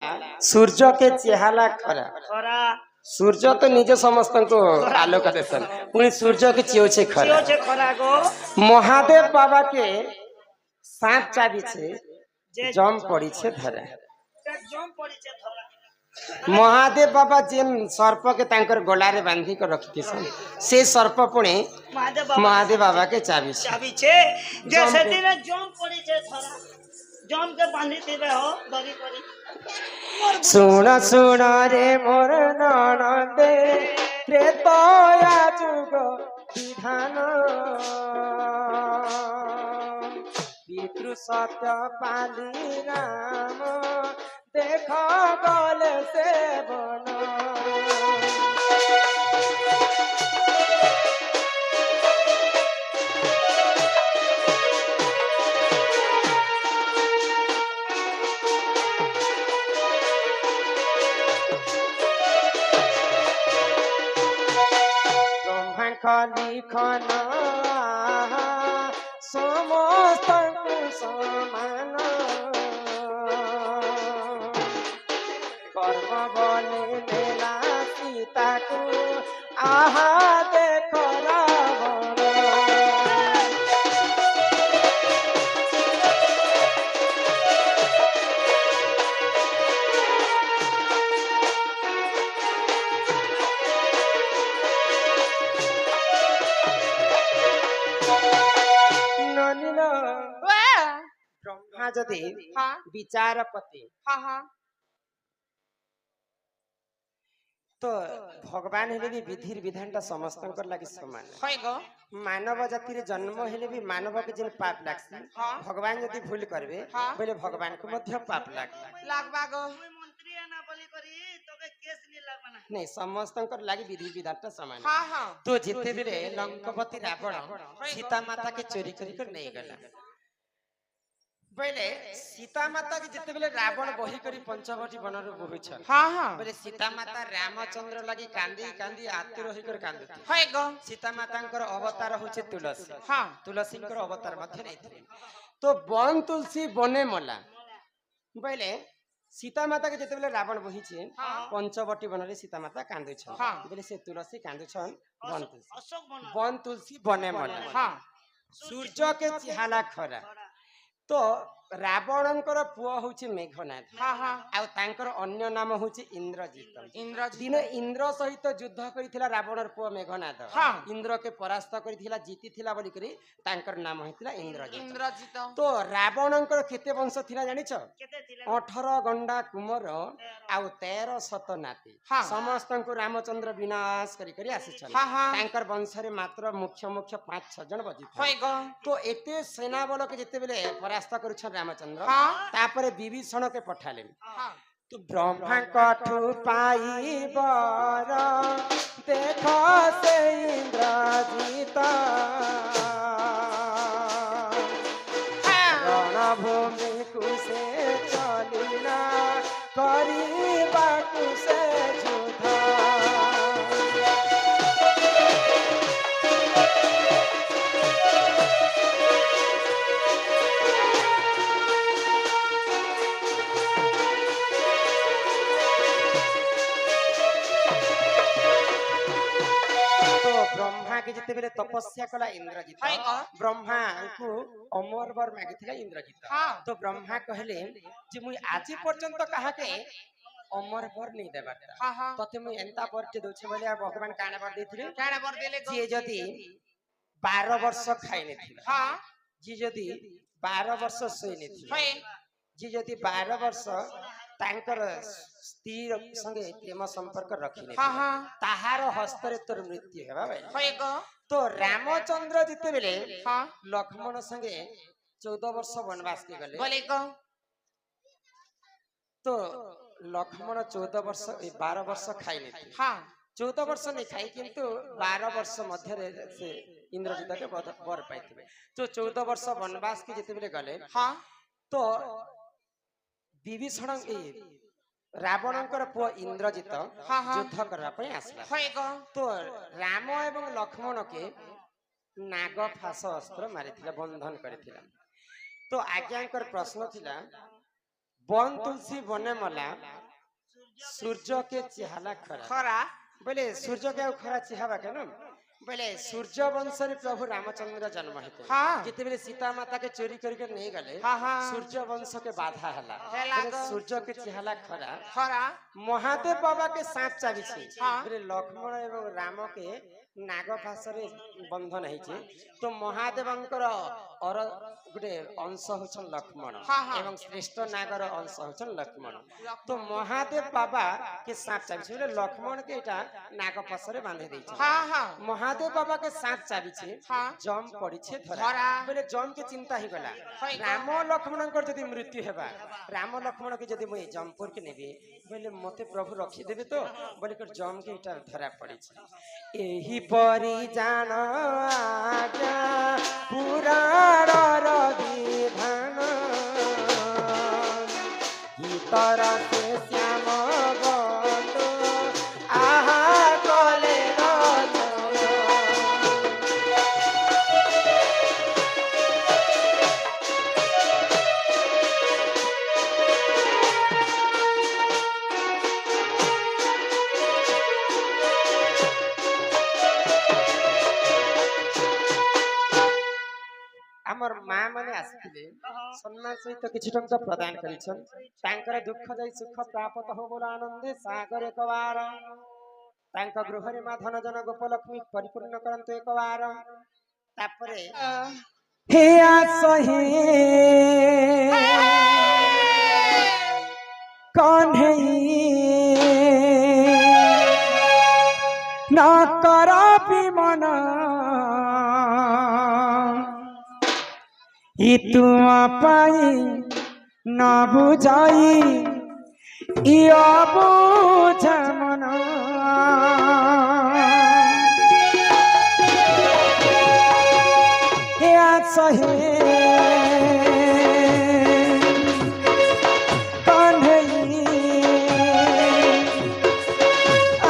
सूर्य के चेहला खरा खरा सूर्य तो निजे समस्त को आलोक देसन पुणी सूर्य के चियो छे खरा चियो छे खरा गो महादेव बाबा के सात चाबी छे जे जम पड़ी छे धरा जम पड़ी छे धरा महादेव बाबा जेन सर्प के तांकर गोला रे बांधी कर रखी सन से सर्प पुणे महादेव बाबा के चाबी छे जैसे दिन जम पड़ी छे धरा जम के बांधी दिबे हो दरी करी सुन सुन रे मोर ननदे त्रेतया जुग विधान पितृ सत्य पाली राम देख गल से बन लिखन समस्त समान कर्म बने नेला सीता को आहा देख रावण ब्रह्मा जदि विचारपति तो भगवान हेले भी विधि विधान समस्त लगी समान मानव जाति रे जन्म हेले भी मानव के जिन पाप लागसी भगवान यदि भूल करबे बोले भगवान को मध्य पाप लागबा गो मंत्री ना बोली करी तबे केस नि लागबा नहीं समस्त लगी विधि विधान समान तो जिते बेले लंकापति रावण सीता माता के चोरी करी कर नहीं गला बोले सीता माता के जिते बेले रावण बही करी पंचवटी वन रे बोहि छ बोले सीता माता रामचंद्र लगी कांदी कांदी आतुर होई कर कांदुती सीता मातांकर अवतार होचे तुलसी तुलसींकर अवतार मध्य नहीं थे तो वन तुलसी बने मला बोले सीता माता के जिते बेले रावण बही छे पंचवटी वन रे सीता माता कांदु छ बोले से तुलसी कांदु छन वन तुलसी बने मला सूर्य के चिहाला खरा तो रावणंकर पुआ होची मेघनाथ आ तांकर अन्य नाम होची इंद्रजित दिन इंद्र सहित युद्ध करिथिला रावणर पुआ मेघनाथ इंद्र के परास्त करिथिला जीतिथिला बोली करी तांकर नाम होइथिला इंद्रजित तो रावणंकर केते वंश थिला जानि छ 18 गंडा कुमर आ 13 शत नाती समस्त को रामचंद्र विनाश करी करी आसी छन तांकर वंश रे मात्र मुख्य मुख्य 5-6 जन बजी तो एते सेना बल के जेते बेले परास्त करू छ रामचंद्र तापर विभीषण के पठाले तो ब्रह्मा कठु पाई बर देख से इंद्रजित रणभूमि कुसे चलिना करी बाकु से जिते बेले तपस्या कला इंद्रजित ब्रह्मा को अमर वर मागिथिला इंद्रजित तो ब्रह्मा कहले जे मुई आजि पर्यंत कहा के अमर वर नहीं देबाटा तते मुई एंता वर के दोछे बोले भगवान काना वर देथिले जे जदी 12 वर्ष खाइ नेथिला जे जदी 12 वर्ष सोइ नेथिला जे जदी 12 वर्ष तांकर स्त्री संगे प्रेम संपर्क रखिने ताहार हस्ତରେ तोर मृत्यु हेबा भाई तो रामचंद्र जिते बेले लक्ष्मण संगे 14 वर्ष वनवास के गले तो लक्ष्मण 14 वर्ष 12 वर्ष खाइने 14 वर्ष नहीं खाई किंतु 12 वर्ष मध्य से इंद्रजित के वर पाइथिबे तो 14 वर्ष वनवास के जिते बेले गले तो विभीषण रावणंकर पुआ इंद्रजित युद्ध करबा पई आसला तो राम एवं लक्ष्मण के नाग फास अस्त्र मारिथिला बंधन करिथिला तो आज्ञांकर प्रश्न थिला बन तुलसी बने मला सूर्य के चिहाला खरा खरा बोले सूर्य के खरा चिहाबा के न बोले सूर्य वंश रे प्रभु रामचंद्र जन्म हेते हाँ। जिते बेले सीता माता के चोरी करके नहीं गले हाँ, हाँ। सूर्य वंश के बाधा हला हेला बोले गो। सूर्य के चिहाला खरा खरा महादेव बाबा के साथ चाबी छी हाँ। बोले लक्ष्मण एवं राम के नाग फासरे बंधन है तो महादेवंकर और गुटे अंश होछन लक्ष्मण हाँ, हाँ। एवं श्रेष्ठ नागर अंश होछन लक्ष्मण तो महादेव बाबा के साथ चाबी छी बोले लक्ष्मण के एटा नाग फासरे बांधे दै छै हाँ हाँ महादेव बाबा के साथ चाबी छी हाँ। जम पड़ी छे धरा धरा। बोले जम के चिंता ही गला होई गो। राम लक्ष्मण कर जदी मृत्यु हेबा राम लक्ष्मण के जदी मुई जमपुर के नेबे बोले मते प्रभु रखी देबे तो बोले कर जम के इटा धरा पड़ी छे एही परी जान आज्ञा पुराण विधान गीतर से श्याम बंधु आहा कले रचना। आमर माँ माने आसिथिले सम्मान सहित किछि टंका प्रदान करिछन तांकर दुख जाई सुख प्राप्त हो बोला आनंदे सागर एक बार तांक गृहरे मा धन जन गोपलक्ष्मी परिपूर्ण करंतु एक बार तापरे हे आसहे कन्हई न कर विमन इ तुम पाई न बुझाई इ बुझ मन हे सहे कन्हई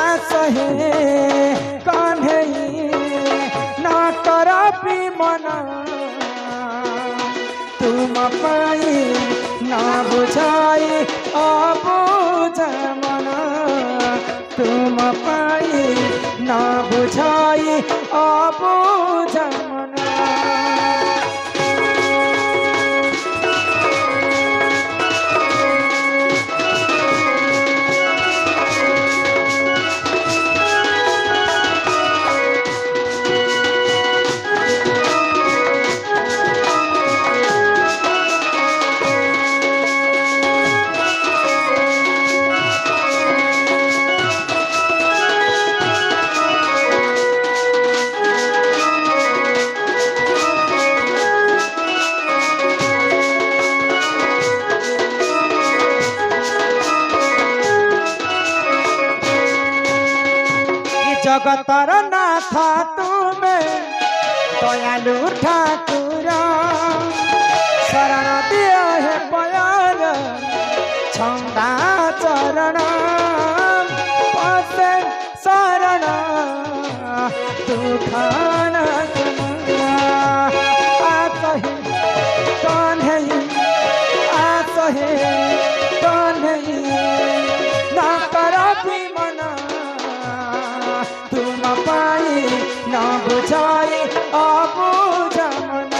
आसहे कन्हई न कर विमन तुम पाई न बुझाई अबुझ मन तुम पाई न बुझाई अबुझ मन जगतर नाथ तुमे दयालु ठाकुर शरण दिय हे पयार छंदा चरण पसे शरण दुखान आसहे कन्हई आसहे कन्हई न कर विमन तुम पाई न बुझाई अबुझ मन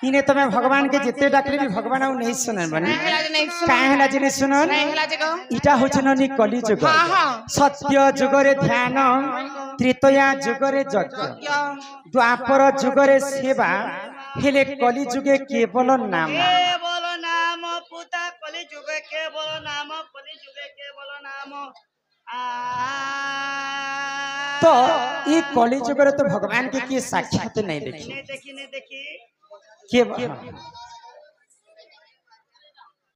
इने तमे भगवान के जिते डाकले भी भगवान आ नहीं सुनन बने काहे हला जिने सुनन इटा होचननी कली जुग सत्य जुगरे ध्यान त्रेतया जुगरे यज्ञ द्वापर जुगरे सेवा हेले कली जुगे केवल नाम पुता कली जुगे केवल नाम कली जुगे केवल नाम आ तो ई कली जुग तो भगवान के किए साक्षात नहीं देखी नहीं देखी के